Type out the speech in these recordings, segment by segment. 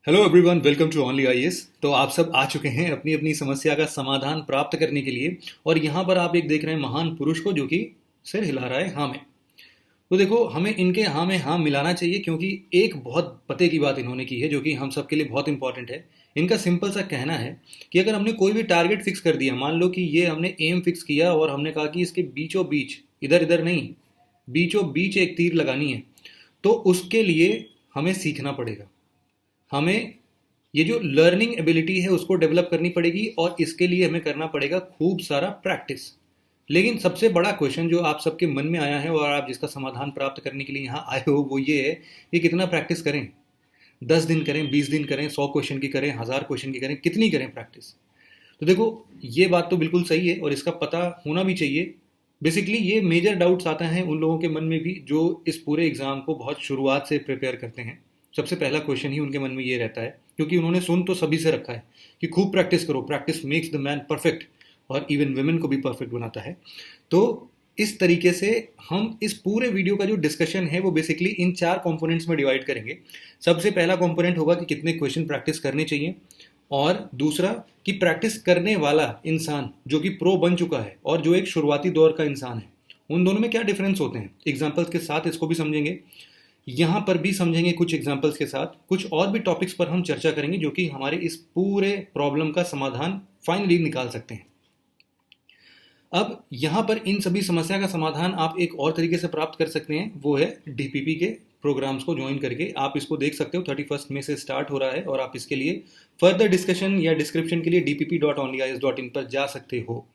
Hello everyone, welcome to only IAS. तो आप सब आ चुके हैं अपनी अपनी समस्या का समाधान प्राप्त करने के लिए। और यहाँ पर आप एक देख रहे हैं महान पुरुष को जो कि सिर हिला रहा है हाँ में। तो देखो, हमें इनके हाँ में हाँ मिलाना चाहिए क्योंकि एक बहुत पते की बात इन्होंने की है जो कि हम सबके लिए बहुत इंपॉर्टेंट है। इनका सिंपल सा कहना है कि अगर हमने कोई भी टारगेट फिक्स कर दिया, मान लो कि ये हमने एम फिक्स किया और हमने कहा कि इसके बीचों बीच, इधर इधर नहीं, बीचों बीच एक तीर लगानी है, तो उसके लिए हमें सीखना पड़ेगा। हमें ये जो लर्निंग एबिलिटी है उसको डेवलप करनी पड़ेगी और इसके लिए हमें करना पड़ेगा खूब सारा प्रैक्टिस। लेकिन सबसे बड़ा क्वेश्चन जो आप सबके मन में आया है और आप जिसका समाधान प्राप्त करने के लिए यहाँ आए हो वो ये है कि कितना प्रैक्टिस करें। 10 दिन करें, 20 दिन करें, 100 क्वेश्चन की करें, 1000 क्वेश्चन की करें, कितनी करें प्रैक्टिस। तो देखो, ये बात तो बिल्कुल सही है और इसका पता होना भी चाहिए। बेसिकली ये मेजर डाउट्स आता है उन लोगों के मन में भी जो इस पूरे एग्जाम को बहुत शुरुआत से प्रिपेयर करते हैं। सबसे पहला क्वेश्चन ही उनके मन में ये रहता है क्योंकि उन्होंने सुन तो सभी से रखा है कि खूब प्रैक्टिस करो, practice makes the man perfect, और इवन वुमेन को भी परफेक्ट बनाता है। तो इस तरीके से हम इस पूरे वीडियो का जो डिस्कशन है वो बेसिकली इन 4 कंपोनेंट्स में डिवाइड करेंगे। सबसे पहला कंपोनेंट होगा कि कितने क्वेश्चन प्रैक्टिस करने चाहिए, और दूसरा कि प्रैक्टिस करने वाला इंसान जो कि प्रो बन चुका है और जो एक शुरुआती दौर का इंसान है, उन दोनों में क्या डिफरेंस होते हैं। एग्जाम्पल्स के साथ इसको भी समझेंगे, यहाँ पर भी समझेंगे कुछ एग्जाम्पल्स के साथ। कुछ और भी टॉपिक्स पर हम चर्चा करेंगे जो कि हमारे इस पूरे प्रॉब्लम का समाधान फाइनली निकाल सकते हैं। अब यहाँ पर इन सभी समस्या का समाधान आप एक और तरीके से प्राप्त कर सकते हैं, वो है डीपीपी के प्रोग्राम्स को ज्वाइन करके। आप इसको देख सकते हो, 31 मई से स्टार्ट हो रहा है और आप इसके लिए फर्दर डिस्कशन या डिस्क्रिप्शन के लिए dpp.onlyis.in पर जा सकते हो।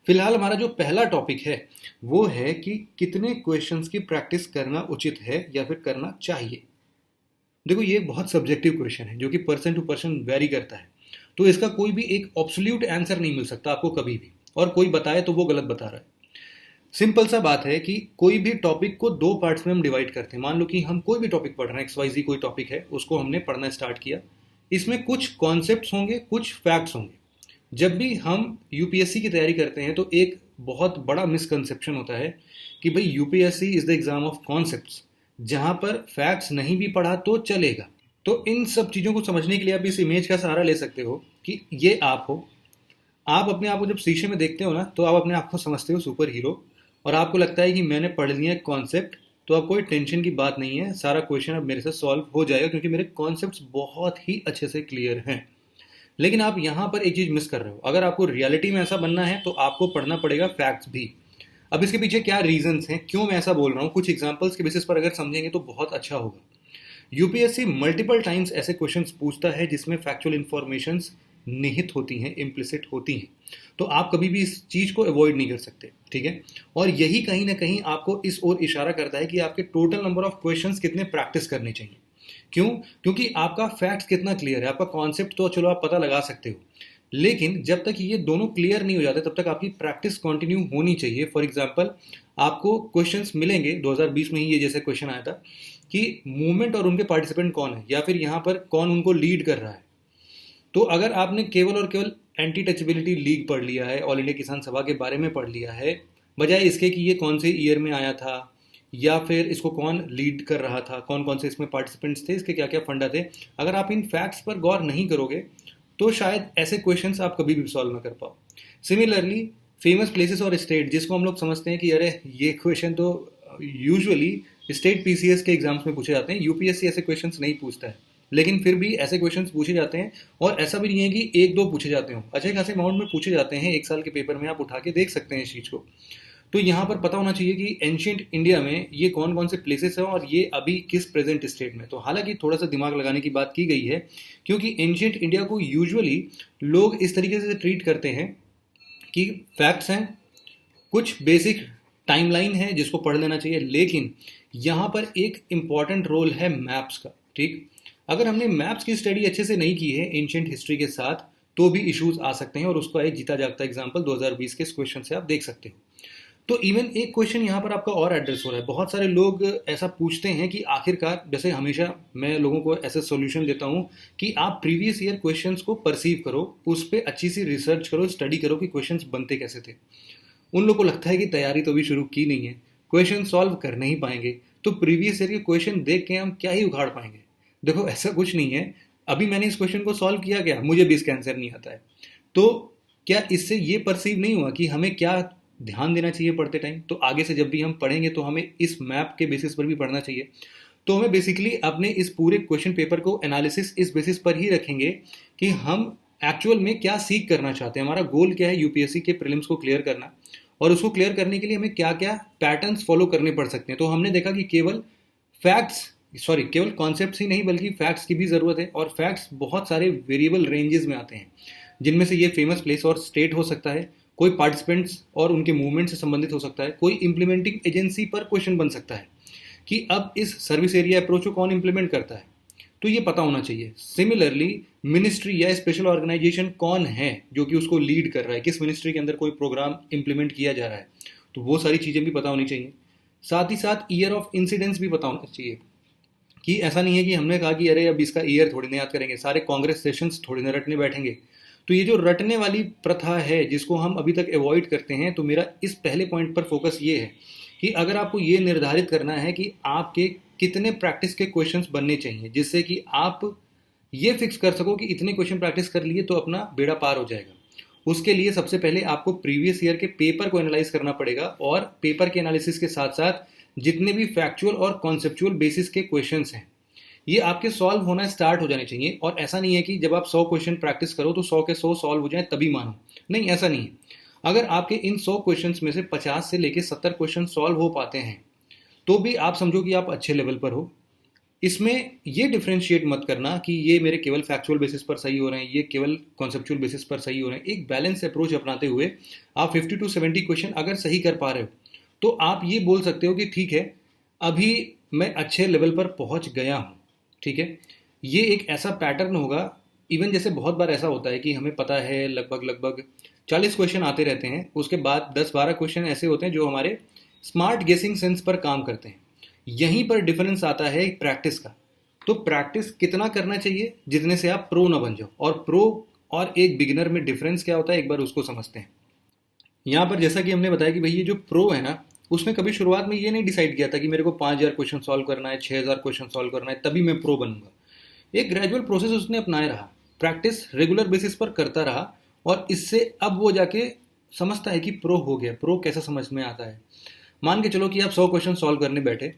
फिलहाल हमारा जो पहला टॉपिक है वो है कि कितने क्वेश्चंस की प्रैक्टिस करना उचित है या फिर करना चाहिए। देखो, ये बहुत सब्जेक्टिव क्वेश्चन है जो कि पर्सन टू पर्सन वेरी करता है। तो इसका कोई भी एक ऑब्सोल्यूट आंसर नहीं मिल सकता आपको कभी भी, और कोई बताए तो वो गलत बता रहा है। सिंपल सा बात है कि कोई भी टॉपिक को 2 पार्ट्स में हम डिवाइड करते हैं। मान लो कि हम कोई भी टॉपिक पढ़ रहे हैं, XYZ कोई टॉपिक है, उसको हमने पढ़ना स्टार्ट किया। इसमें कुछ कॉन्सेप्ट्स होंगे, कुछ फैक्ट्स होंगे। जब भी हम यूपीएससी की तैयारी करते हैं तो एक बहुत बड़ा मिसकंसेप्शन होता है कि भाई UPSC is the exam of concepts, जहां पर फैक्ट्स नहीं भी पढ़ा तो चलेगा। तो इन सब चीज़ों को समझने के लिए आप इस इमेज का सहारा ले सकते हो कि ये आप हो। आप अपने आप को जब शीशे में देखते हो ना, तो आप अपने आप को समझते हो सुपर हीरो, और आपको लगता है कि मैंने पढ़ लिया कॉन्सेप्ट, तो अब कोई टेंशन की बात नहीं है, सारा क्वेश्चन अब मेरे से सॉल्व हो जाएगा क्योंकि मेरे कॉन्सेप्ट्स बहुत ही अच्छे से क्लियर हैं। लेकिन आप यहाँ पर एक चीज़ मिस कर रहे हो। अगर आपको रियलिटी में ऐसा बनना है तो आपको पढ़ना पड़ेगा फैक्ट्स भी। अब इसके पीछे क्या रीजंस हैं, क्यों मैं ऐसा बोल रहा हूँ, कुछ एग्जांपल्स के बेसिस पर अगर समझेंगे तो बहुत अच्छा होगा। यूपीएससी मल्टीपल टाइम्स ऐसे क्वेश्चंस पूछता है जिसमें फैक्चुअल इंफॉर्मेशंस निहित होती हैं, इम्प्लिसिट होती हैं। तो आप कभी भी इस चीज़ को अवॉइड नहीं कर सकते, ठीक है। और यही कहीं ना कहीं आपको इस ओर इशारा करता है कि आपके टोटल नंबर ऑफ क्वेश्चंस कितने प्रैक्टिस करने चाहिए। क्यों? क्योंकि आपका फैक्ट्स कितना क्लियर है, आपका कॉन्सेप्ट तो चलो आप पता लगा सकते हो, लेकिन जब तक ये दोनों क्लियर नहीं हो जाते तब तक आपकी प्रैक्टिस कंटिन्यू होनी चाहिए। फॉर एग्जांपल, आपको क्वेश्चंस मिलेंगे, 2020 में ही ये जैसे क्वेश्चन आया था कि मूवमेंट और उनके पार्टिसिपेंट कौन है, या फिर यहाँ पर कौन उनको लीड कर रहा है। तो अगर आपने केवल और केवल एंटी टचेबिलिटी लीग पढ़ लिया है, ऑल इंडिया किसान सभा के बारे में पढ़ लिया है, बजाय इसके कि ये कौन से ईयर में आया था, या फिर इसको कौन लीड कर रहा था, कौन कौन से इसमें पार्टिसिपेंट्स थे, इसके क्या क्या फंडा थे, अगर आप इन फैक्ट्स पर गौर नहीं करोगे तो शायद ऐसे क्वेश्चंस आप कभी भी सॉल्व ना कर पाओ। सिमिलरली, फेमस प्लेसेस और स्टेट, जिसको हम लोग समझते हैं कि अरे ये क्वेश्चन तो यूजुअली स्टेट पीसीएस के एग्जाम्स में पूछे जाते हैं, यूपीएससी ऐसे क्वेश्चंस नहीं पूछता है, लेकिन फिर भी ऐसे क्वेश्चंस पूछे जाते हैं। और ऐसा भी नहीं है कि एक दो पूछे जाते हो, अच्छे खासे अमाउंट में पूछे जाते हैं। एक साल के पेपर में आप उठा के देख सकते हैं इस चीज़ को। तो यहाँ पर पता होना चाहिए कि एंशियंट इंडिया में ये कौन कौन से प्लेसेस हैं और ये अभी किस प्रेजेंट स्टेट में। तो हालांकि थोड़ा सा दिमाग लगाने की बात की गई है क्योंकि एंशियंट इंडिया को यूजुअली लोग इस तरीके से ट्रीट करते हैं कि फैक्ट्स हैं, कुछ बेसिक टाइमलाइन है जिसको पढ़ लेना चाहिए, लेकिन यहाँ पर एक इम्पॉर्टेंट रोल है मैप्स का, ठीक। अगर हमने मैप्स की स्टडी अच्छे से नहीं की है एंशियंट हिस्ट्री के साथ तो भी इश्यूज आ सकते हैं, और उसका एक जीता जागता एग्जाम्पल 2020 के इस क्वेश्चन से आप देख सकते हो। तो इवन एक क्वेश्चन यहाँ पर आपका और एड्रेस हो रहा है। बहुत सारे लोग ऐसा पूछते हैं कि आखिरकार, जैसे हमेशा मैं लोगों को ऐसा सॉल्यूशन देता हूँ कि आप प्रीवियस ईयर क्वेश्चंस को परसीव करो, उस पर अच्छी सी रिसर्च करो, स्टडी करो कि क्वेश्चंस बनते कैसे थे। उन लोगों को लगता है कि तैयारी तो अभी शुरू की नहीं है, क्वेश्चन सॉल्व कर नहीं पाएंगे, तो प्रीवियस ईयर के क्वेश्चन देख के हम क्या ही उखाड़ पाएंगे। देखो, ऐसा कुछ नहीं है। अभी मैंने इस क्वेश्चन को सॉल्व किया क्या, मुझे भी इसका आंसर नहीं आता है। तो क्या इससे ये परसीव नहीं हुआ कि हमें क्या ध्यान देना चाहिए पढ़ते टाइम? तो आगे से जब भी हम पढ़ेंगे तो हमें इस मैप के बेसिस पर भी पढ़ना चाहिए। तो हमें बेसिकली अपने इस पूरे क्वेश्चन पेपर को एनालिसिस इस बेसिस पर ही रखेंगे कि हम एक्चुअल में क्या सीख करना चाहते हैं, हमारा गोल क्या है यूपीएससी के प्रीलिम्स को क्लियर करना, और उसको क्लियर करने के लिए हमें क्या क्या पैटर्न्स फॉलो करने पड़ सकते हैं। तो हमने देखा कि केवल कॉन्सेप्ट्स ही नहीं बल्कि फैक्ट्स की भी ज़रूरत है, और फैक्ट्स बहुत सारे वेरिएबल रेंजेस में आते हैं, जिनमें से ये फेमस प्लेस और स्टेट हो सकता है, कोई पार्टिसिपेंट्स और उनके मूवमेंट से संबंधित हो सकता है, कोई इंप्लीमेंटिंग एजेंसी पर क्वेश्चन बन सकता है कि अब इस सर्विस एरिया अप्रोच को कौन इंप्लीमेंट करता है, तो ये पता होना चाहिए। सिमिलरली मिनिस्ट्री या स्पेशल ऑर्गेनाइजेशन कौन है जो कि उसको लीड कर रहा है, किस मिनिस्ट्री के अंदर कोई प्रोग्राम इंप्लीमेंट किया जा रहा है, तो वो सारी चीज़ें भी पता होनी चाहिए। साथ ही साथ ईयर ऑफ इंसिडेंट्स भी पता होना चाहिए, कि ऐसा नहीं है कि हमने कहा कि अरे अब इसका ईयर थोड़ी ना याद करेंगे, सारे कांग्रेस सेशंस थोड़ी ना रटने बैठेंगे। तो ये जो रटने वाली प्रथा है जिसको हम अभी तक अवॉइड करते हैं, तो मेरा इस पहले पॉइंट पर फोकस ये है कि अगर आपको ये निर्धारित करना है कि आपके कितने प्रैक्टिस के क्वेश्चंस बनने चाहिए, जिससे कि आप ये फिक्स कर सको कि इतने क्वेश्चन प्रैक्टिस कर लिए तो अपना बेड़ा पार हो जाएगा, उसके लिए सबसे पहले आपको प्रीवियस ईयर के पेपर को एनालाइज करना पड़ेगा, और पेपर के एनालिसिस के साथ साथ जितने भी फैक्चुअल और कॉन्सेप्चुअल बेसिस के क्वेश्चंस हैं ये आपके सॉल्व होना स्टार्ट हो जाने चाहिए। और ऐसा नहीं है कि जब आप 100 क्वेश्चन प्रैक्टिस करो तो 100 के 100 सॉल्व हो जाए तभी मानो, नहीं, ऐसा नहीं है। अगर आपके इन 100 क्वेश्चंस में से 50 से लेकर 70 क्वेश्चन सॉल्व हो पाते हैं तो भी आप समझो कि आप अच्छे लेवल पर हो। इसमें ये डिफ्रेंशिएट मत करना कि ये मेरे केवल फैक्चुअल बेसिस पर सही हो रहे हैं, ये केवल कॉन्सेप्चुअल बेसिस पर सही हो रहे हैं। एक बैलेंस अप्रोच अपनाते हुए आप 50 to 70 क्वेश्चन अगर सही कर पा रहे हो तो आप ये बोल सकते हो कि ठीक है, अभी मैं अच्छे लेवल पर पहुंच गया हूं। ठीक है, ये एक ऐसा पैटर्न होगा। इवन जैसे बहुत बार ऐसा होता है कि हमें पता है लगभग लगभग 40 क्वेश्चन आते रहते हैं, उसके बाद 10-12 क्वेश्चन ऐसे होते हैं जो हमारे स्मार्ट गेसिंग सेंस पर काम करते हैं। यहीं पर डिफरेंस आता है प्रैक्टिस का। तो प्रैक्टिस कितना करना चाहिए जितने से आप प्रो ना बन जाओ, और प्रो और एक बिगिनर में डिफरेंस क्या होता है एक बार उसको समझते हैं। यहाँ पर जैसा कि हमने बताया कि भाई ये जो प्रो है ना, उसने कभी शुरुआत में ये नहीं डिसाइड किया था कि मेरे को 5000 क्वेश्चन सॉल्व करना है, 6000 क्वेश्चन सॉल्व करना है तभी मैं प्रो बनूंगा। एक ग्रेजुअल प्रोसेस उसने अपनाया रहा, प्रैक्टिस रेगुलर बेसिस पर करता रहा, और इससे अब वो जाके समझता है कि प्रो हो गया। प्रो कैसा समझ में आता है, मान के चलो कि आप 100 क्वेश्चन सॉल्व करने बैठे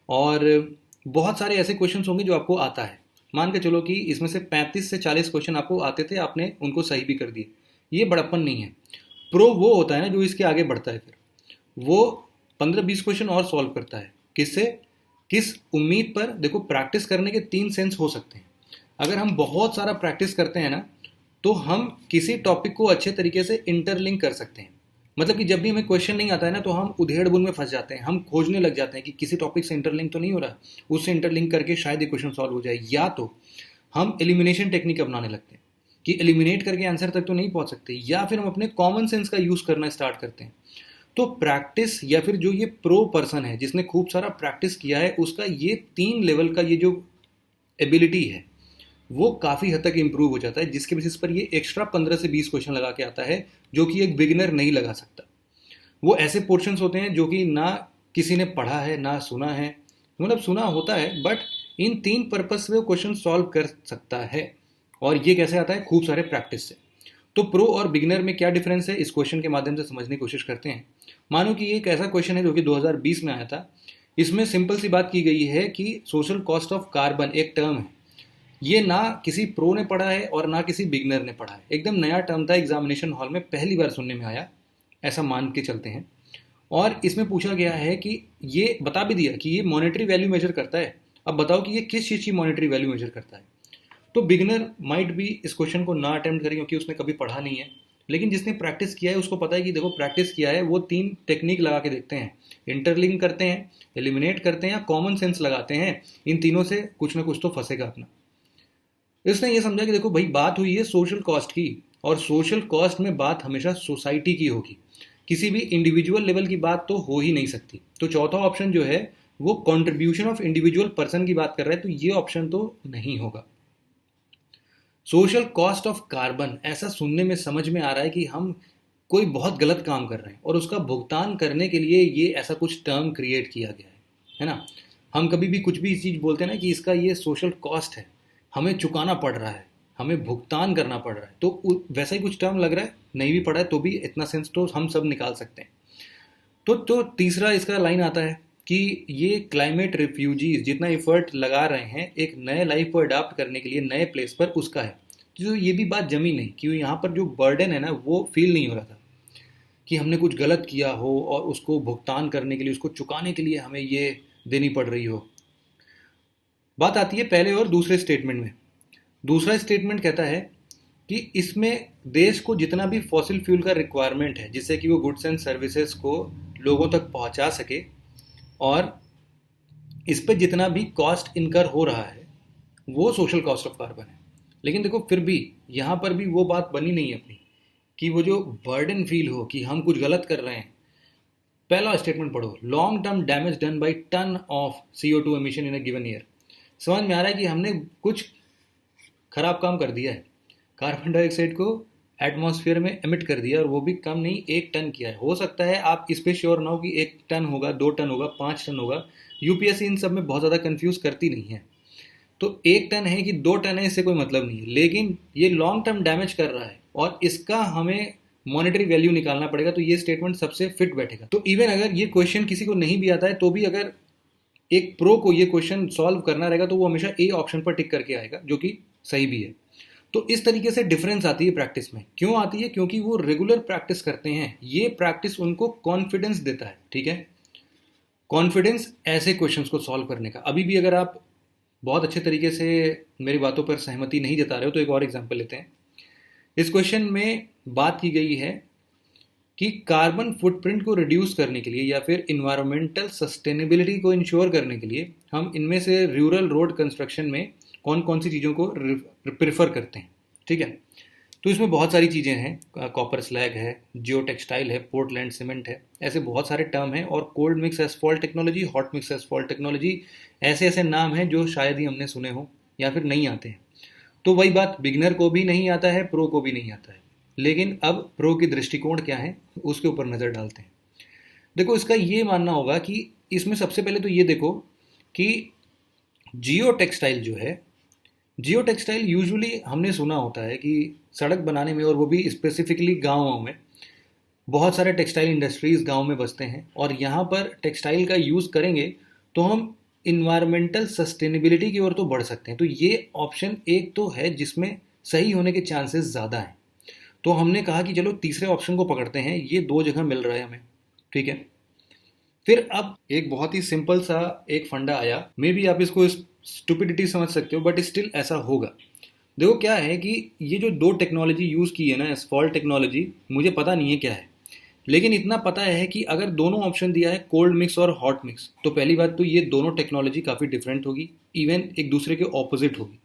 और बहुत सारे ऐसे क्वेश्चन होंगे जो आपको आता है। मान के चलो कि इसमें से 35 से 40 क्वेश्चन आपको आते थे, आपने उनको सही भी कर दिए। ये बड़प्पन नहीं है। प्रो वो होता है ना जो इसके आगे बढ़ता है, फिर वो 15-20 क्वेश्चन और सॉल्व करता है। किससे, किस उम्मीद पर? देखो, प्रैक्टिस करने के 3 सेंस हो सकते हैं। अगर हम बहुत सारा प्रैक्टिस करते हैं ना तो हम किसी टॉपिक को अच्छे तरीके से इंटरलिंक कर सकते हैं। मतलब कि जब भी हमें क्वेश्चन नहीं आता है ना तो हम उधेड़-बुन में फंस जाते हैं, हम खोजने लग जाते हैं कि किसी टॉपिक से इंटरलिंक तो नहीं हो रहा, उससे इंटरलिंक करके शायद ये क्वेश्चन सॉल्व हो जाए। या तो हम एलिमिनेशन टेक्निक अपनाने लगते हैं कि एलिमिनेट करके आंसर तक तो नहीं पहुंच सकते, या फिर हम अपने कॉमन सेंस का यूज करना स्टार्ट करते हैं। तो प्रैक्टिस, या फिर जो ये प्रो पर्सन है जिसने खूब सारा प्रैक्टिस किया है, उसका ये 3 लेवल का ये जो एबिलिटी है वो काफ़ी हद तक इंप्रूव हो जाता है, जिसके बेसिस पर ये एक्स्ट्रा 15 से 20 क्वेश्चन लगा के आता है जो कि एक बिगिनर नहीं लगा सकता। वो ऐसे पोर्शंस होते हैं जो कि ना किसी ने पढ़ा है ना सुना है, मतलब सुना होता है बट इन 3 पर्पज से वो क्वेश्चन सॉल्व कर सकता है। और ये कैसे आता है? खूब सारे प्रैक्टिस से। तो प्रो और बिगिनर में क्या डिफरेंस है, इस क्वेश्चन के माध्यम से समझने की कोशिश करते हैं। मानो कि ये एक ऐसा क्वेश्चन है जो कि 2020 में आया था। इसमें सिंपल सी बात की गई है कि सोशल कॉस्ट ऑफ कार्बन एक टर्म है, ये ना किसी प्रो ने पढ़ा है और ना किसी बिगनर ने पढ़ा है, एकदम नया टर्म था, एग्जामिनेशन हॉल में पहली बार सुनने में आया, ऐसा मान के चलते हैं। और इसमें पूछा गया है कि ये बता भी दिया कि ये मॉनेटरी वैल्यू मेजर करता है। अब बताओ कि ये किस चीज़ की मॉनेटरी वैल्यू मेजर करता है। तो बिगनर माइट भी इस क्वेश्चन को ना अटेम्प्ट करें क्योंकि उसने कभी पढ़ा नहीं है, लेकिन जिसने प्रैक्टिस किया है उसको पता है कि देखो प्रैक्टिस किया है, वो 3 टेक्निक लगा के देखते हैं, इंटरलिंक करते हैं, एलिमिनेट करते हैं या कॉमन सेंस लगाते हैं। इन तीनों से कुछ ना कुछ तो फंसेगा अपना। इसने ये समझा कि देखो भाई, बात हुई है सोशल कॉस्ट की, और सोशल कॉस्ट में बात हमेशा सोसाइटी की होगी, किसी भी इंडिविजुअल लेवल की बात तो हो ही नहीं सकती। तो चौथा ऑप्शन जो है वो कंट्रीब्यूशन ऑफ इंडिविजुअल पर्सन की बात कर रहा है, तो ये ऑप्शन तो नहीं होगा। सोशल कॉस्ट ऑफ कार्बन, ऐसा सुनने में समझ में आ रहा है कि हम कोई बहुत गलत काम कर रहे हैं और उसका भुगतान करने के लिए ये ऐसा कुछ टर्म क्रिएट किया गया है ना। हम कभी भी कुछ भी चीज़ बोलते हैं ना कि इसका ये सोशल कॉस्ट है, हमें चुकाना पड़ रहा है, हमें भुगतान करना पड़ रहा है। तो वैसा ही कुछ टर्म लग रहा है, नहीं भी पढ़ा है तो भी इतना सेंस तो हम सब निकाल सकते हैं। तो तीसरा इसका लाइन आता है कि ये क्लाइमेट रिफ्यूजीज जितना एफर्ट लगा रहे हैं एक नए लाइफ को अडाप्ट करने के लिए नए प्लेस पर, उसका है। तो ये भी बात जमी नहीं कि यहाँ पर जो बर्डन है ना वो फील नहीं हो रहा था कि हमने कुछ गलत किया हो और उसको भुगतान करने के लिए, उसको चुकाने के लिए हमें ये देनी पड़ रही हो। बात आती है पहले और दूसरे स्टेटमेंट में। दूसरा स्टेटमेंट कहता है कि इसमें देश को जितना भी फॉसिल फ्यूल का रिक्वायरमेंट है जिससे कि वो गुड्स एंड सर्विसेज को लोगों तक पहुंचा सके, और इस पर जितना भी कॉस्ट इनकर हो रहा है वो सोशल कॉस्ट ऑफ कार्बन है। लेकिन देखो फिर भी यहाँ पर भी वो बात बनी नहीं अपनी कि वो जो बर्डन फील हो कि हम कुछ गलत कर रहे हैं। पहला स्टेटमेंट पढ़ो, long term damage done by ton of CO2 emission in a given year. समझ में आ रहा है कि हमने कुछ खराब काम कर दिया है, कार्बन डाइऑक्साइड को एटमॉस्फेयर में एमिट कर दिया, और वो भी कम नहीं 1 टन किया है। हो सकता है आप इस पे श्योर ना हो कि 1 टन होगा, 2 टन होगा, 5 टन होगा। यूपीएससी इन सब में बहुत ज़्यादा कंफ्यूज करती नहीं है। तो 1 टन है कि 2 टन है इससे कोई मतलब नहीं है, लेकिन ये लॉन्ग टर्म डैमेज कर रहा है और इसका हमें मॉनेटरी वैल्यू निकालना पड़ेगा। तो ये स्टेटमेंट सबसे फिट बैठेगा। तो इवन अगर ये क्वेश्चन किसी को नहीं भी आता है तो भी अगर एक प्रो को ये क्वेश्चन सॉल्व करना रहेगा तो वो हमेशा ए ऑप्शन पर टिक करके आएगा, जो कि सही भी है। तो इस तरीके से डिफरेंस आती है प्रैक्टिस में। क्यों आती है? क्योंकि वो रेगुलर प्रैक्टिस करते हैं। ये प्रैक्टिस उनको कॉन्फिडेंस देता है। ठीक है, कॉन्फिडेंस ऐसे क्वेश्चंस को सॉल्व करने का। अभी भी अगर आप बहुत अच्छे तरीके से मेरी बातों पर सहमति नहीं जता रहे हो तो एक और एग्जांपल लेते हैं। इस क्वेश्चन में बात की गई है कि कार्बन फुटप्रिंट को रिड्यूस करने के लिए या फिर इन्वायरमेंटल सस्टेनेबिलिटी को इंश्योर करने के लिए हम इनमें से रूरल रोड कंस्ट्रक्शन में कौन कौन सी चीज़ों को प्रेफर करते हैं। ठीक है, तो इसमें बहुत सारी चीज़ें हैं। कॉपर स्लैग है, जियो टेक्सटाइल है, पोर्टलैंड सीमेंट है, ऐसे बहुत सारे टर्म हैं। और cold mix asphalt technology, hot mix asphalt technology, ऐसे ऐसे नाम हैं जो शायद ही हमने सुने हो या फिर नहीं आते हैं। तो वही बात, बिगनर को भी नहीं आता है, प्रो को भी नहीं आता है। लेकिन अब प्रो की दृष्टिकोण क्या है उसके ऊपर नज़र डालते हैं। देखो, इसका ये मानना होगा कि इसमें सबसे पहले तो ये देखो कि जियो टेक्सटाइल जो है, जियो टेक्सटाइल यूजुअली हमने सुना होता है कि सड़क बनाने में, और वो भी स्पेसिफिकली गाँव में, बहुत सारे टेक्सटाइल इंडस्ट्रीज़ गांव में बसते हैं और यहाँ पर टेक्सटाइल का यूज़ करेंगे तो हम इन्वायरमेंटल सस्टेनेबिलिटी की ओर तो बढ़ सकते हैं। तो ये ऑप्शन एक तो है जिसमें सही होने के चांसेस ज़्यादा हैं। तो हमने कहा कि चलो तीसरे ऑप्शन को पकड़ते हैं, ये 2 जगह मिल रहा है हमें। ठीक है, फिर अब एक बहुत ही सिंपल सा एक फंडा आया। मे बी आप इसको स्टुपिडिटी समझ सकते हो, बट स्टिल ऐसा होगा। देखो क्या है कि ये जो 2 टेक्नोलॉजी यूज़ की है ना, एसफॉल्ट टेक्नोलॉजी, मुझे पता नहीं है क्या है, लेकिन इतना पता है कि अगर दोनों ऑप्शन दिया है कोल्ड मिक्स और हॉट मिक्स, तो पहली बात तो ये दोनों टेक्नोलॉजी काफ़ी डिफरेंट होगी, इवन एक दूसरे के ऑपोजिट होगी।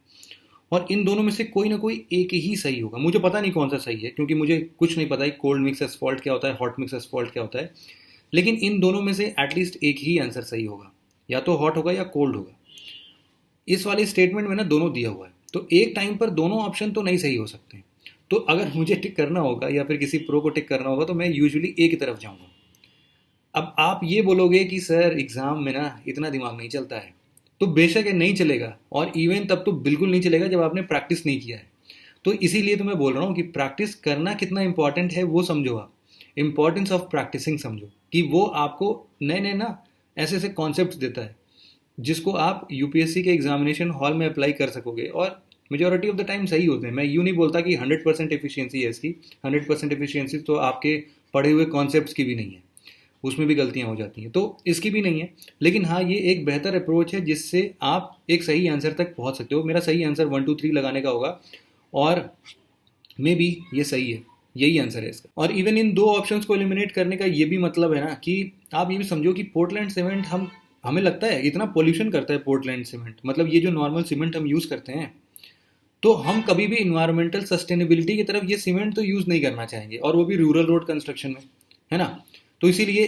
और इन दोनों में से कोई ना कोई एक ही सही होगा। मुझे पता नहीं कौन सा सही है, क्योंकि मुझे कुछ नहीं पता है कोल्ड मिक्स एसफॉल्ट क्या होता है, हॉट मिक्स एसफॉल्ट क्या होता है। लेकिन इन दोनों में से एटलीस्ट एक ही आंसर सही होगा, या तो हॉट होगा या कोल्ड होगा। इस वाले स्टेटमेंट में ना दोनों दिया हुआ है, तो एक टाइम पर दोनों ऑप्शन तो नहीं सही हो सकते। तो अगर मुझे टिक करना होगा या फिर किसी प्रो को टिक करना होगा तो मैं यूजुअली ए की तरफ जाऊंगा। अब आप ये बोलोगे कि सर एग्जाम में ना इतना दिमाग नहीं चलता है, तो बेशक है नहीं चलेगा, और इवन तब तो बिल्कुल नहीं चलेगा जब आपने प्रैक्टिस नहीं किया है। तो इसीलिए तो मैं बोल रहा हूँ कि प्रैक्टिस करना कितना इंपॉर्टेंट है वो समझो। आप इंपॉर्टेंस ऑफ प्रैक्टिसिंग समझो कि वो आपको नए नए ना ऐसे ऐसे कॉन्सेप्ट देता है जिसको आप यूपीएससी के एग्जामिनेशन हॉल में अप्लाई कर सकोगे, और मेजॉरिटी ऑफ द टाइम सही होते हैं। मैं यूँ नहीं बोलता कि 100% एफिशिएंसी है इसकी। 100% एफिशिएंसी तो आपके पढ़े हुए कॉन्सेप्ट्स की भी नहीं है, उसमें भी गलतियां हो जाती हैं, तो इसकी भी नहीं है। लेकिन हाँ, ये एक बेहतर अप्रोच है जिससे आप एक सही आंसर तक पहुंच सकते हो। मेरा सही आंसर 1 2 3 लगाने का होगा, और मे बी ये सही है, यही आंसर है इसका। और इवन इन 2 ऑप्शंस को एलिमिनेट करने का ये भी मतलब है ना कि आप ये भी समझो कि पोर्टलैंड सीमेंट हमें लगता है इतना पोल्यूशन करता है पोर्टलैंड सीमेंट, मतलब ये जो नॉर्मल सीमेंट हम यूज़ करते हैं, तो हम कभी भी इन्वायरमेंटल सस्टेनेबिलिटी की तरफ ये सीमेंट तो यूज़ नहीं करना चाहेंगे, और वो भी रूरल रोड कंस्ट्रक्शन में, है ना। तो इसीलिए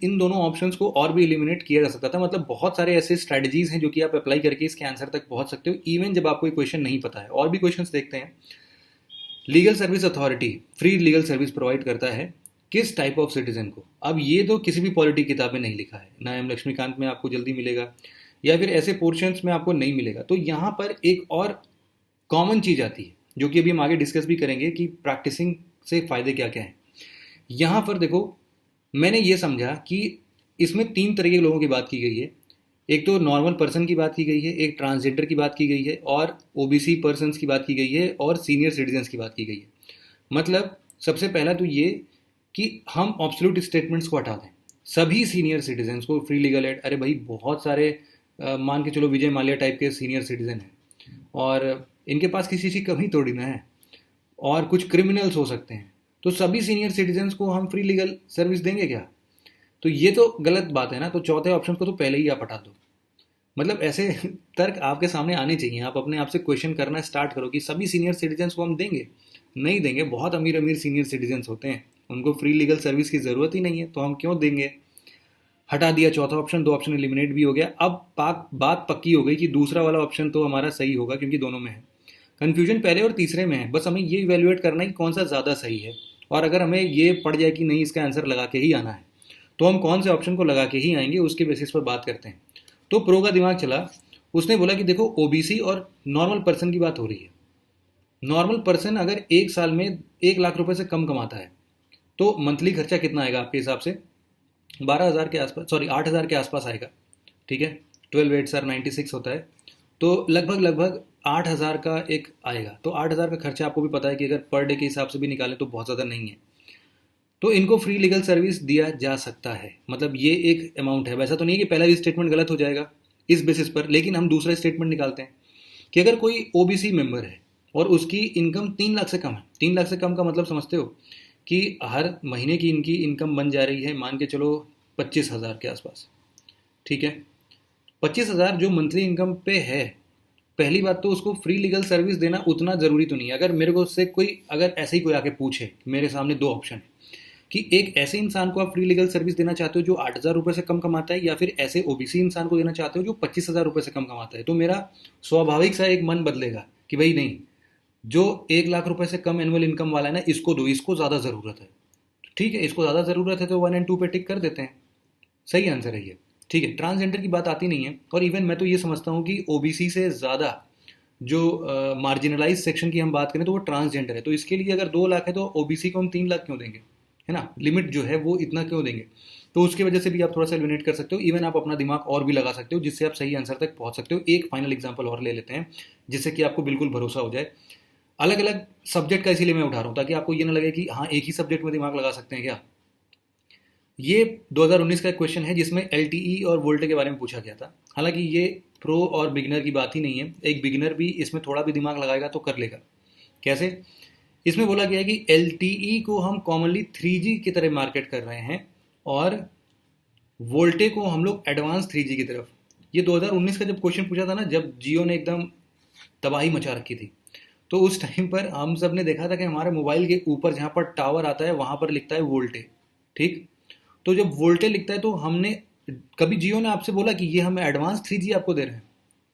इन दोनों ऑप्शंस को और भी एलिमिनेट किया जा सकता था। मतलब बहुत सारे ऐसे स्ट्रैटेजीज हैं जो कि आप अप्लाई करके इसके आंसर तक पहुंच सकते हो, इवन जब आपको क्वेश्चन नहीं पता है। और भी क्वेश्चंस देखते हैं। Legal service authority free legal service provide करता है किस टाइप ऑफ सिटीजन को? अब ये तो किसी भी पॉलिटी किताब में नहीं लिखा है, ना एम लक्ष्मीकांत में आपको जल्दी मिलेगा, या फिर ऐसे पोर्शंस में आपको नहीं मिलेगा। तो यहाँ पर एक और कॉमन चीज़ आती है, जो कि अभी हम आगे डिस्कस भी करेंगे कि प्रैक्टिसिंग से फ़ायदे क्या क्या हैं। यहाँ पर देखो, मैंने ये समझा कि इसमें 3 तरह के लोगों की बात की गई है। एक तो नॉर्मल पर्सन की बात की गई है, एक ट्रांसजेंडर की बात की गई है, और ओबीसी पर्सन्स की बात की गई है, और सीनियर सिटीजन्स की बात की गई है। मतलब सबसे पहला तो ये कि हम ऑब्सोल्यूट स्टेटमेंट्स को हटा दें। सभी सीनियर सिटीजन्स को फ्री लीगल एड, अरे भाई बहुत सारे मान के चलो विजय माल्या टाइप के सीनियर सिटीजन हैं, और इनके पास किसी चीज़ की कमी थोड़ी ना है, और कुछ क्रिमिनल्स हो सकते हैं, तो सभी सीनियर सिटीजन्स को हम फ्री लीगल सर्विस देंगे क्या? तो ये तो गलत बात है ना। तो चौथे ऑप्शन को तो पहले ही आप हटा दो। मतलब ऐसे तर्क आपके सामने आने चाहिए। आप अपने आप से क्वेश्चन करना स्टार्ट करो कि सभी सीनियर सिटीजन्स को हम देंगे? नहीं देंगे। बहुत अमीर अमीर सीनियर सिटीजन्स होते हैं, उनको फ्री लीगल सर्विस की ज़रूरत ही नहीं है, तो हम क्यों देंगे? हटा दिया चौथा ऑप्शन, 2 ऑप्शन एलिमिनेट भी हो गया। अब बात पक्की हो गई कि दूसरा वाला ऑप्शन तो हमारा सही होगा, क्योंकि दोनों में है। कन्फ्यूजन पहले और तीसरे में है, बस हमें ये इवेल्युएट करना है कि कौन सा ज़्यादा सही है। और अगर हमें ये पड़ जाए कि नहीं, इसका आंसर लगा के ही आना है, तो हम कौन से ऑप्शन को लगा के ही आएंगे, उसके बेसिस पर बात करते हैं। तो प्रो का दिमाग चला, उसने बोला कि देखो ओबीसी और नॉर्मल पर्सन की बात हो रही है। नॉर्मल पर्सन अगर एक साल में 1 लाख रुपए से कम कमाता है, तो मंथली खर्चा कितना आएगा आपके हिसाब से? 12,000 के आसपास, सॉरी 8,000 के आसपास आएगा। ठीक है, 12 8 सर 96 होता है, तो लगभग लगभग 8,000 का एक आएगा। तो 8,000 का खर्चा आपको भी पता है कि अगर पर डे के हिसाब से भी निकालें तो बहुत ज़्यादा नहीं है। तो इनको फ्री लीगल सर्विस दिया जा सकता है, मतलब ये एक अमाउंट है। वैसा तो नहीं है कि पहला भी स्टेटमेंट गलत हो जाएगा इस बेसिस पर, लेकिन हम दूसरा स्टेटमेंट निकालते हैं कि अगर कोई ओबीसी मेंबर है और उसकी इनकम 3 लाख से कम है। 3 लाख से कम का मतलब समझते हो कि हर महीने की इनकी इनकम बन जा रही है, मान के चलो 25,000 के आसपास। ठीक है, 25,000 जो मंथली इनकम पे है, पहली बात तो उसको फ्री लीगल सर्विस देना उतना ज़रूरी तो नहीं है। अगर मेरे को उससे कोई, अगर ऐसे ही कोई आके पूछे, मेरे सामने 2 ऑप्शन है कि एक ऐसे इंसान को आप फ्री लीगल सर्विस देना चाहते हो जो 8,000 रुपये से कम कमाता है, या फिर ऐसे ओबीसी इंसान को देना चाहते हो जो 25,000 रुपये से कम कमाता है, तो मेरा स्वाभाविक सा एक मन बदलेगा कि भाई नहीं, जो 1 लाख रुपए से कम एनुअल इनकम वाला है ना, इसको दो, इसको ज़्यादा ज़रूरत है। ठीक है, इसको ज़्यादा ज़रूरत है तो 1 और 2 पे टिक कर देते हैं। सही आंसर है ये। ठीक है, ट्रांसजेंडर की बात आती नहीं है, और इवन मैं तो ये समझता हूँ कि ओबीसी से ज़्यादा जो मार्जिनलाइज सेक्शन की हम बात करें तो वो ट्रांसजेंडर है। तो इसके लिए अगर 2 लाख है तो ओबीसी को हम 3 लाख क्यों देंगे, है ना? लिमिट जो है वो इतना क्यों देंगे? तो उसकी वजह से भी आप थोड़ा सा एलिमिनेट कर सकते हो। इवन आप अपना दिमाग और भी लगा सकते हो, जिससे आप सही आंसर तक पहुंच सकते हो। एक फाइनल एग्जाम्पल और ले लेते हैं, जिससे कि आपको बिल्कुल भरोसा हो जाए। अलग अलग सब्जेक्ट का इसीलिए मैं उठा रहा हूँ, ताकि आपको ये ना लगे कि हाँ एक ही सब्जेक्ट में दिमाग लगा सकते हैं क्या। ये 2019 का एक क्वेश्चन है जिसमें एलटीई और वोल्टे के बारे में पूछा गया था। हालांकि ये प्रो और बिगिनर की बात ही नहीं है, एक बिगिनर भी इसमें थोड़ा भी दिमाग लगाएगा तो कर लेगा। कैसे? इसमें बोला गया है कि एलटीई को हम कॉमनली 3G की तरह मार्केट कर रहे हैं, और वोल्टे को हम लोग एडवांस 3G की तरफ। ये 2019 का जब क्वेश्चन पूछा था ना, जब जियो ने एकदम तबाही मचा रखी थी, तो उस टाइम पर हम सब ने देखा था कि हमारे मोबाइल के ऊपर जहाँ पर टावर आता है वहाँ पर लिखता है वोल्टे। ठीक, तो जब वोल्टे लिखता है तो हमने, कभी जियो ने आपसे बोला कि ये हम एडवांस 3G आपको दे रहे हैं?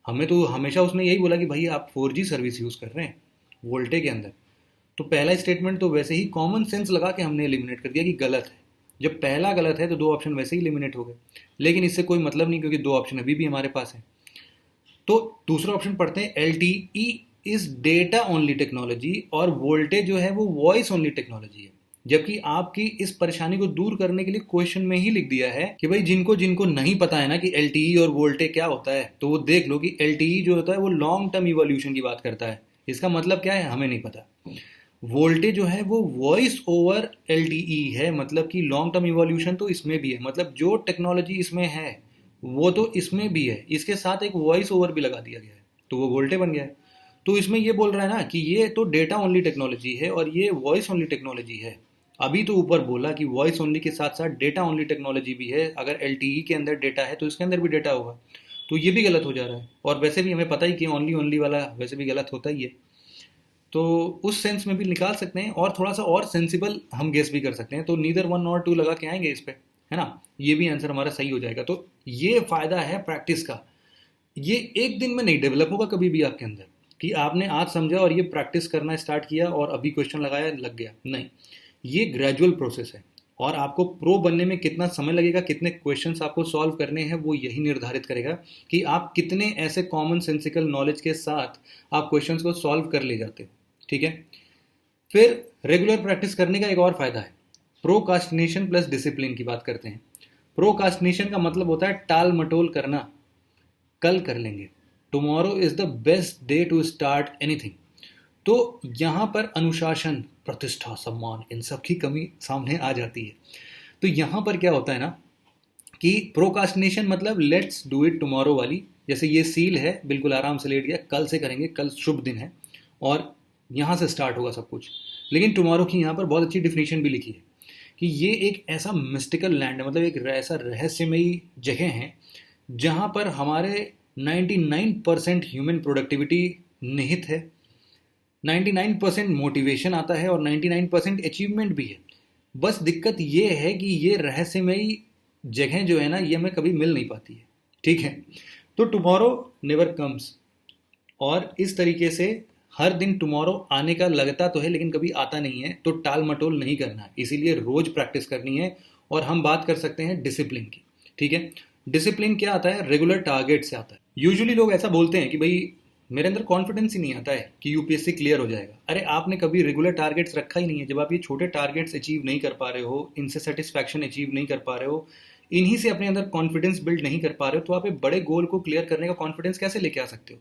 हमें तो हमेशा उसने यही बोला कि भाई आप 4G सर्विस यूज़ कर रहे हैं वोल्टे के अंदर। तो पहला स्टेटमेंट तो वैसे ही कॉमन सेंस लगा के हमने एलिमिनेट कर दिया कि गलत है। जब पहला गलत है तो 2 ऑप्शन वैसे ही एलिमिनेट हो गए, लेकिन इससे कोई मतलब नहीं, क्योंकि 2 ऑप्शन अभी भी हमारे पास है। तो दूसरा ऑप्शन पढ़ते हैं, L T E is data only technology, और वोल्टेज जो है वो वॉइस ओनली टेक्नोलॉजी है। जबकि आपकी इस परेशानी को दूर करने के लिए क्वेश्चन में ही लिख दिया है कि भाई जिनको जिनको नहीं पता है ना कि एलटीई और वोल्टेज क्या होता है, तो वो देख लो कि एलटीई जो होता है वो लॉन्ग टर्म इवोल्यूशन की बात करता है। इसका मतलब क्या है हमें नहीं पता। वोल्टेज जो है वो वॉइस ओवर एलटीई है, मतलब कि लॉन्ग टर्म इवोल्यूशन तो इसमें भी है। मतलब जो टेक्नोलॉजी इसमें है वो तो इसमें भी है, इसके साथ एक वॉइस ओवर भी लगा दिया गया है, तो वो वोल्टेज बन गया है। तो इसमें ये बोल रहा है ना कि ये तो डेटा ओनली टेक्नोलॉजी है और ये वॉइस ओनली टेक्नोलॉजी है। अभी तो ऊपर बोला कि वॉइस ओनली के साथ साथ डेटा ओनली टेक्नोलॉजी भी है। अगर एलटीई के अंदर डेटा है तो इसके अंदर भी डेटा होगा, तो ये भी गलत हो जा रहा है। और वैसे भी हमें पता ही कि ओनली ओनली वाला वैसे भी गलत होता ही है। तो उस सेंस में भी निकाल सकते हैं, और थोड़ा सा और सेंसिबल हम गेस भी कर सकते हैं। तो नीदर 1 और 2 लगा के आएंगे इस पे, है ना? ये भी आंसर हमारा सही हो जाएगा। तो ये फायदा है प्रैक्टिस का। ये एक दिन में नहीं डेवलप होगा कभी भी आपके अंदर कि आपने आज समझा और ये प्रैक्टिस करना स्टार्ट किया और अभी क्वेश्चन लगाया लग गया, नहीं। ये ग्रेजुअल प्रोसेस है, और आपको प्रो बनने में कितना समय लगेगा, कितने क्वेश्चंस आपको सॉल्व करने हैं, वो यही निर्धारित करेगा कि आप कितने ऐसे कॉमन सेंसिकल नॉलेज के साथ आप क्वेश्चंस को सॉल्व कर ले जाते हो। ठीक है। फिर रेगुलर प्रैक्टिस करने का एक और फायदा है, प्रोकास्टिनेशन प्लस डिसिप्लिन की बात करते हैं। प्रोकास्टिनेशन का मतलब होता है टाल मटोल करना, कल कर लेंगे, tomorrow is the best day to start anything. तो यहां पर अनुशासन, प्रतिष्ठा, सम्मान, इन सब की कमी सामने आ जाती है। तो यहां पर क्या होता है ना कि प्रोकास्टिनेशन मतलब लेट्स डू इट टुमारो वाली, जैसे ये सील है, बिल्कुल आराम से लेट गया, कल से करेंगे, कल शुभ दिन है और यहां से स्टार्ट होगा सब कुछ। लेकिन टुमारो की यहां पर बहुत अच्छी डिफिनेशन भी लिखी है कि ये एक ऐसा मिस्टिकल लैंड है, मतलब एक ऐसा रहस्यमयी जगह है जहां पर हमारे 99% ह्यूमन प्रोडक्टिविटी निहित है, 99% मोटिवेशन आता है और 99% अचीवमेंट भी है। बस दिक्कत ये है कि ये रहस्यमयी जगह जो है ना, ये हमें कभी मिल नहीं पाती है। ठीक है। तो टुमारो नेवर कम्स, और इस तरीके से हर दिन टुमारो आने का लगता तो है लेकिन कभी आता नहीं है, तो टाल मटोल नहीं करना है, इसीलिए रोज प्रैक्टिस करनी है। और हम बात कर सकते हैं डिसिप्लिन की। ठीक है। डिसिप्लिन क्या आता है, रेगुलर टारगेट से आता है। यूजुअली लोग ऐसा बोलते हैं कि भाई मेरे अंदर कॉन्फिडेंस ही नहीं आता है कि यूपीएससी क्लियर हो जाएगा। अरे आपने कभी रेगुलर टारगेट्स रखा ही नहीं है। जब आप ये छोटे टारगेट्स अचीव नहीं कर पा रहे हो, इनसे सेटिस्फैक्शन अचीव नहीं कर पा रहे हो, इन्हीं से अपने अंदर कॉन्फिडेंस बिल्ड नहीं कर पा रहे हो, तो आप एक बड़े गोल को क्लियर करने का कॉन्फिडेंस कैसे लेके आ सकते हो।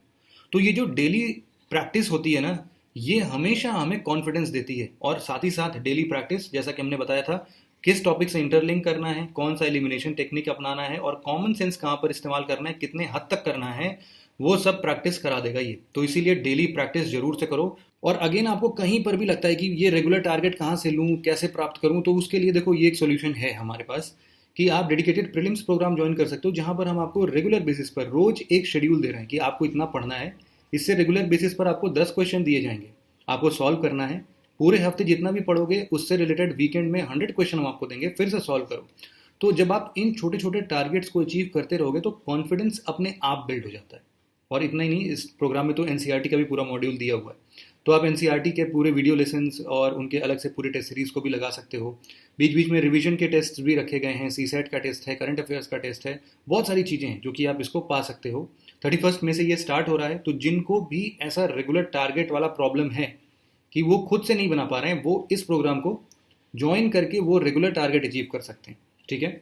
तो ये जो डेली प्रैक्टिस होती है ना, ये हमेशा हमें कॉन्फिडेंस देती है। और साथ ही साथ डेली प्रैक्टिस, जैसा कि हमने बताया था, किस टॉपिक से इंटरलिंक करना है, कौन सा एलिमिनेशन टेक्निक अपनाना है और कॉमन सेंस कहाँ पर इस्तेमाल करना है, कितने हद तक करना है, वो सब प्रैक्टिस करा देगा ये। तो इसीलिए डेली प्रैक्टिस जरूर से करो। और अगेन आपको कहीं पर भी लगता है कि ये रेगुलर टारगेट कहाँ से लूँ, कैसे प्राप्त करूँ, तो उसके लिए देखो ये एक सोल्यूशन है हमारे पास कि आप डेडिकेटेड प्रीलिम्स प्रोग्राम ज्वाइन कर सकते हो, जहां पर हम आपको रेगुलर बेसिस पर रोज एक शेड्यूल दे रहे हैं कि आपको इतना पढ़ना है। इससे रेगुलर बेसिस पर आपको 10 क्वेश्चन दिए जाएंगे, आपको सॉल्व करना है। पूरे हफ्ते जितना भी पढ़ोगे उससे रिलेटेड वीकेंड में 100 क्वेश्चन हम आपको देंगे, फिर से सॉल्व करो। तो जब आप इन छोटे छोटे टारगेट्स को अचीव करते रहोगे तो कॉन्फिडेंस अपने आप बिल्ड हो जाता है। और इतना ही नहीं, इस प्रोग्राम में तो एनसीईआरटी का भी पूरा मॉड्यूल दिया हुआ है, तो आप एनसीईआरटी के पूरे वीडियो लेसन्स और उनके अलग से पूरे टेस्ट सीरीज को भी लगा सकते हो। बीच बीच में रिवीजन के टेस्ट भी रखे गए हैं, सीसेट का टेस्ट है, करंट अफेयर्स का टेस्ट है, बहुत सारी चीज़ें हैं जो कि आप इसको पा सकते हो। 31 में से ये स्टार्ट हो रहा है, तो जिनको भी ऐसा रेगुलर टारगेट वाला प्रॉब्लम है कि वो खुद से नहीं बना पा रहे हैं, वो इस प्रोग्राम को ज्वाइन करके वो रेगुलर टारगेट अचीव कर सकते हैं। ठीक है।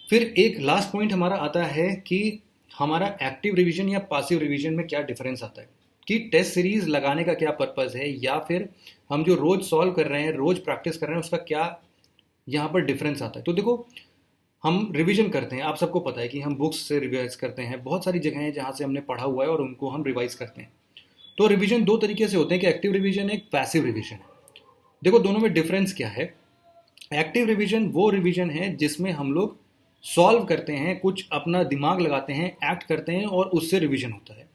फिर एक लास्ट पॉइंट हमारा आता है कि हमारा एक्टिव रिवीजन या पासिव रिवीजन में क्या डिफरेंस आता है, कि टेस्ट सीरीज लगाने का क्या पर्पज़ है, या फिर हम जो रोज सॉल्व कर रहे हैं, रोज प्रैक्टिस कर रहे हैं, उसका क्या यहाँ पर डिफरेंस आता है। तो देखो, हम रिवीजन करते हैं, आप सबको पता है कि हम बुक्स से रिवाइज करते हैं, बहुत सारी जगह हैं जहाँ से हमने पढ़ा हुआ है और उनको हम रिवाइज करते हैं। तो रिवीजन दो तरीके से होते हैं कि एक्टिव रिवीजन है, एक पैसिव रिवीजन है। देखो दोनों में डिफरेंस क्या है। एक्टिव रिवीजन वो रिवीजन है जिसमें हम लोग सॉल्व करते हैं, कुछ अपना दिमाग लगाते हैं, एक्ट करते हैं और उससे रिवीजन होता है।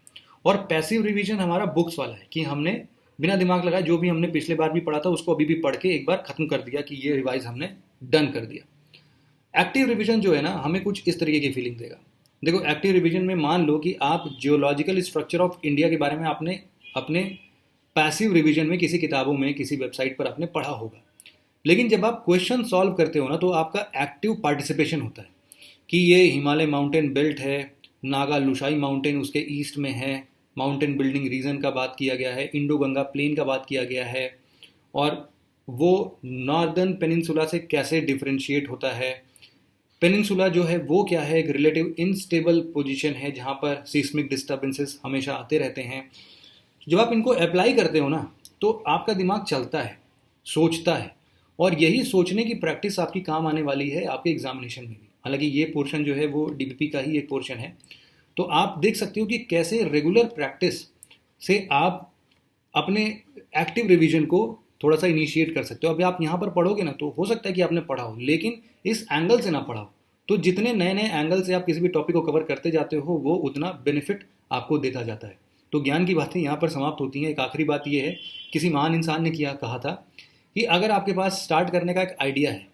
और पैसिव रिवीजन हमारा बुक्स वाला है कि हमने बिना दिमाग लगाए जो भी हमने पिछले बार भी पढ़ा था उसको अभी भी पढ़ के एक बार खत्म कर दिया कि ये रिवाइज हमने डन कर दिया। एक्टिव रिवीजन जो है ना, हमें कुछ इस तरीके की फीलिंग देगा। देखो एक्टिव रिवीजन में मान लो कि आप जियोलॉजिकल स्ट्रक्चर ऑफ इंडिया के बारे में आपने अपने पैसिव रिवीजन में किसी किताबों में, किसी वेबसाइट पर आपने पढ़ा होगा, लेकिन जब आप क्वेश्चन सॉल्व करते हो ना, तो आपका एक्टिव पार्टिसिपेशन होता है कि ये हिमालय माउंटेन बेल्ट है, नागा लुशाई माउंटेन उसके ईस्ट में है, माउंटेन बिल्डिंग रीजन का बात किया गया है, इंडो गंगा प्लेन का बात किया गया है, और वो नॉर्दर्न पेनिनसुला से कैसे डिफ्रेंशिएट होता है। पेनिनसुला जो है वो क्या है, एक रिलेटिव इनस्टेबल पोजीशन है जहाँ पर सीस्मिक डिस्टर्बेंसेस हमेशा आते रहते हैं। जब आप इनको अप्लाई करते हो ना, तो आपका दिमाग चलता है, सोचता है, और यही सोचने की प्रैक्टिस आपकी काम आने वाली है आपके एग्जामिनेशन में भी। हालांकि ये पोर्शन जो है वो डीपीपी का ही एक पोर्शन है। तो आप देख सकते हो कि कैसे रेगुलर प्रैक्टिस से आप अपने एक्टिव रिवीजन को थोड़ा सा इनिशिएट कर सकते हो। अभी आप यहाँ पर पढ़ोगे ना, तो हो सकता है कि आपने पढ़ा हो लेकिन इस एंगल से ना पढ़ा हो। तो जितने नए नए एंगल से आप किसी भी टॉपिक को कवर करते जाते हो, वो उतना बेनिफिट आपको देता जाता है। तो ज्ञान की बातें यहाँ पर समाप्त होती हैं। एक आखिरी बात यह है, किसी महान इंसान ने कहा था कि अगर आपके पास स्टार्ट करने का एक आइडिया है,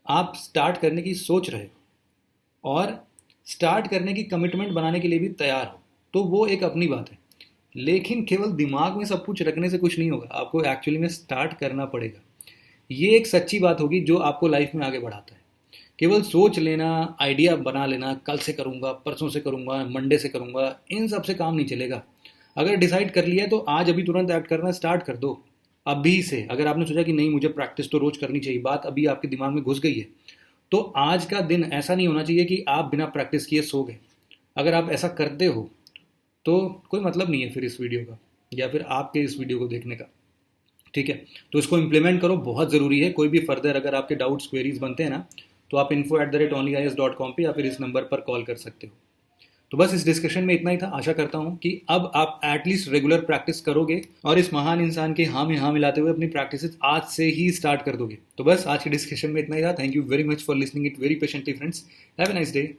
आप स्टार्ट करने की सोच रहे हो और स्टार्ट करने की कमिटमेंट बनाने के लिए भी तैयार हो, तो वो एक अपनी बात है। लेकिन केवल दिमाग में सब कुछ रखने से कुछ नहीं होगा, आपको एक्चुअली में स्टार्ट करना पड़ेगा। ये एक सच्ची बात होगी जो आपको लाइफ में आगे बढ़ाता है। केवल सोच लेना, आइडिया बना लेना, कल से करूँगा, परसों से करूँगा, मंडे से करूँगा, इन सब से काम नहीं चलेगा। अगर डिसाइड कर लिया है तो आज अभी तुरंत एक्ट करना स्टार्ट कर दो। अभी से अगर आपने सोचा कि नहीं मुझे प्रैक्टिस तो रोज करनी चाहिए, बात अभी आपके दिमाग में घुस गई है, तो आज का दिन ऐसा नहीं होना चाहिए कि आप बिना प्रैक्टिस किए सो गए। अगर आप ऐसा करते हो तो कोई मतलब नहीं है फिर इस वीडियो का या फिर आपके इस वीडियो को देखने का। ठीक है, तो इसको इम्प्लीमेंट करो, बहुत ज़रूरी है। कोई भी फर्दर अगर आपके डाउट्स क्वेरीज बनते हैं ना, तो आप info@onlyis.com पे या फिर इस नंबर पर कॉल कर सकते हो। तो बस इस डिस्कशन में इतना ही था। आशा करता हूँ कि अब आप एटलीस्ट रेगुलर प्रैक्टिस करोगे और इस महान इंसान के हाँ में हाँ मिलाते हुए अपनी प्रैक्टिस आज से ही स्टार्ट कर दोगे। तो बस आज की डिस्कशन में इतना ही था। Thank you very much for listening it very patiently friends. Have a nice day.